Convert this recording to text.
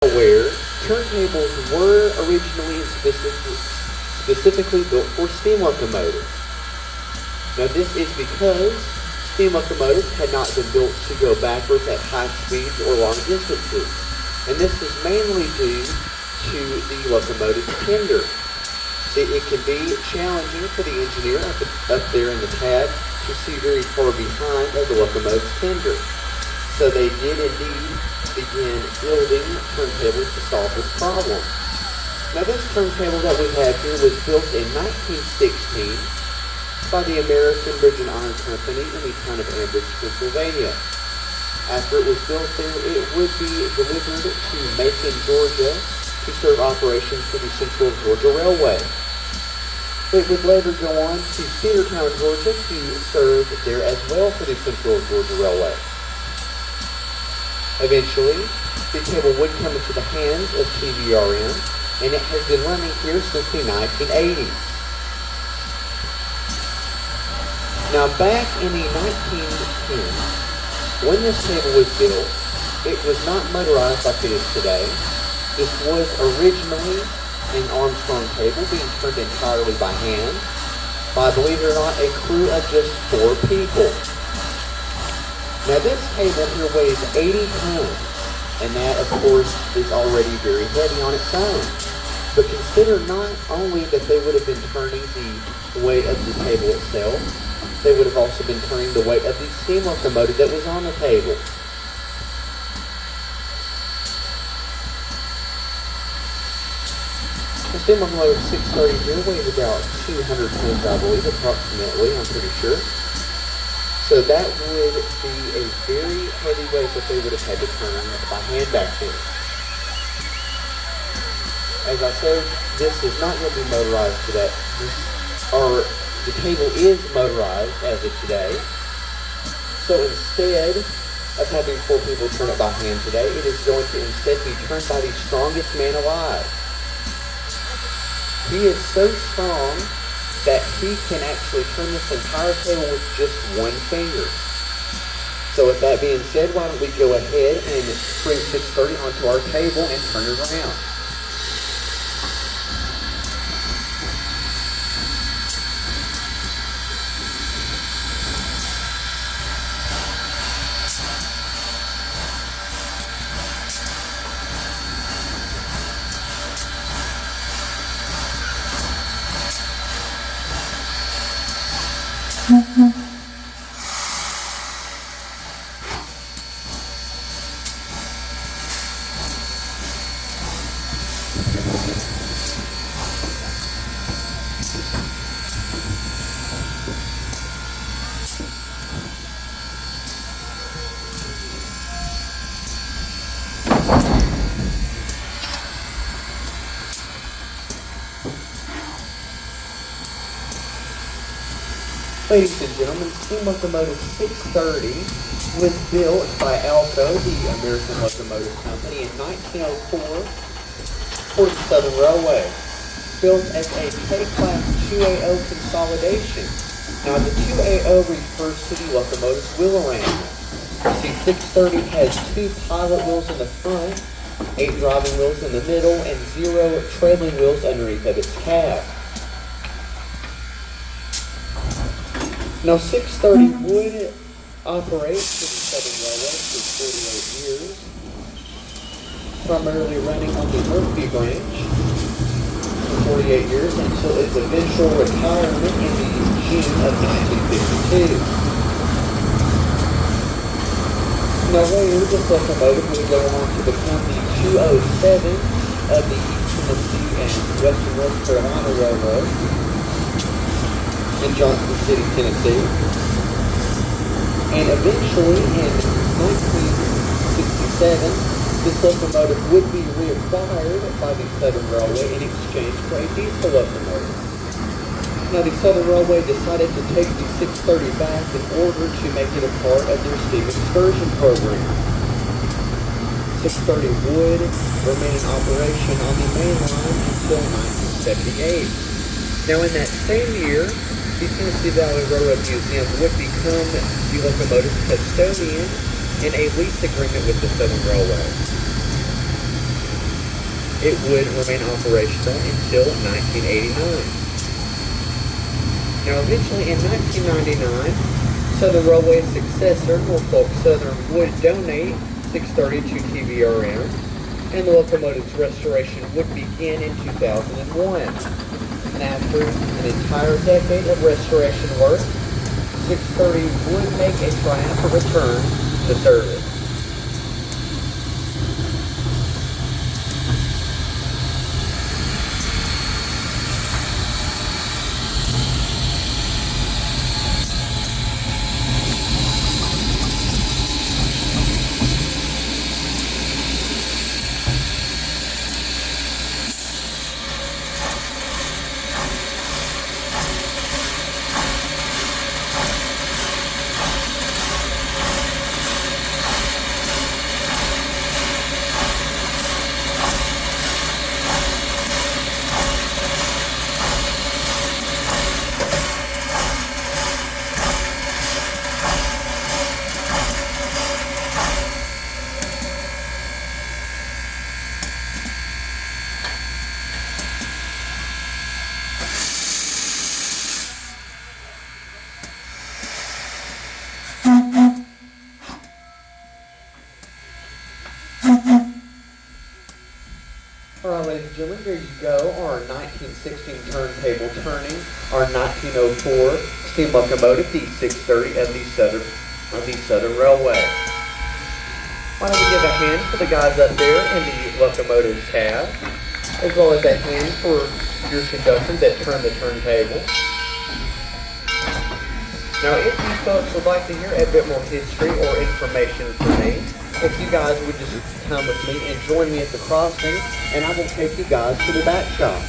aware, turntables were originally and specifically built for steam locomotives. Now this is because steam locomotives had not been built to go backwards at high speeds or long distances. And this is mainly due to the locomotive tender. It can be challenging for the engineer up there in the cab to see very far behind the locomotive's tender. So they did indeed begin building turntables to solve this problem. Now this turntable that we have here was built in 1916 by the American Bridge and Iron Company in the town of Ambridge, Pennsylvania. After it was built there, it would be delivered to Macon, Georgia to serve operations for the Central Georgia Railway. It would later go on to Cedartown, Georgia to serve there as well for the Central Georgia Railway. Eventually, the table would come into the hands of TVRM, and it has been running here since the 1980s. Now, back in the 1910s, when this table was built, it was not motorized like it is today. This was originally an Armstrong table being turned entirely by hand by, believe it or not, a crew of just 4 people. Now this table here weighs 80 tons, and that of course is already very heavy on its own. But consider not only that they would have been turning the weight of the table itself, they would have also been turning the weight of the steam locomotive that was on the table. The steam locomotive 630 here weighs about 200 tons, I believe, approximately, I'm pretty sure. So that would be a very heavy weight that they would have had to turn by hand back then. As I said, this is not going to be motorized today. The table is motorized as of today. So instead of having 4 people turn it by hand today, it is going to instead be turned by the strongest man alive. He is so strong that he can actually turn this entire table with just 1 finger. So with that being said, why don't we go ahead and bring 630 onto our table and turn it around. Ladies and gentlemen, steam locomotive 630 was built by ALCO, the American Locomotive Company, in 1904 for the Southern Railway, built as a K-Class 2AO consolidation. Now, the 2AO refers to the locomotive's wheel arrangement. You see, 630 has 2 pilot wheels in the front, 8 driving wheels in the middle, and 0 trailing wheels underneath of its cab. Now, 630 would operate for the Southern Railway for 48 years, primarily running on the Murphy branch for 48 years until its eventual retirement in the June of 1952. Now, later, this locomotive would go on to become the 207 of the East Tennessee and Western North Carolina Railroad in Johnson City, Tennessee. And eventually, in 1967, this locomotive would be reacquired by the Southern Railway in exchange for a diesel locomotive. Now, the Southern Railway decided to take the 630 back in order to make it a part of their steam excursion program. 630 would remain in operation on the main line until 1978. Now, in that same year, the Tennessee Valley Railroad Museum would become the locomotive's custodian in a lease agreement with the Southern Railway. it would remain operational until 1989. Now, eventually in 1999, Southern Railway's successor, Norfolk Southern, would donate 630 to TVRM, and the locomotive's restoration would begin in 2001. And after an entire decade of restoration work, 630 would make a triumphant return to service. Alright, ladies and gentlemen, here you go, our 1916 turntable turning, our 1904 steam locomotive D630 of the Southern Railway. Why don't we give a hand for the guys up there in the locomotive tab, as well as a hand for your conductors that turn the turntable. Now, if you folks would like to hear a bit more history or information from me, if you guys would just come with me and join me at the crossing, and I will take you guys to the back shop.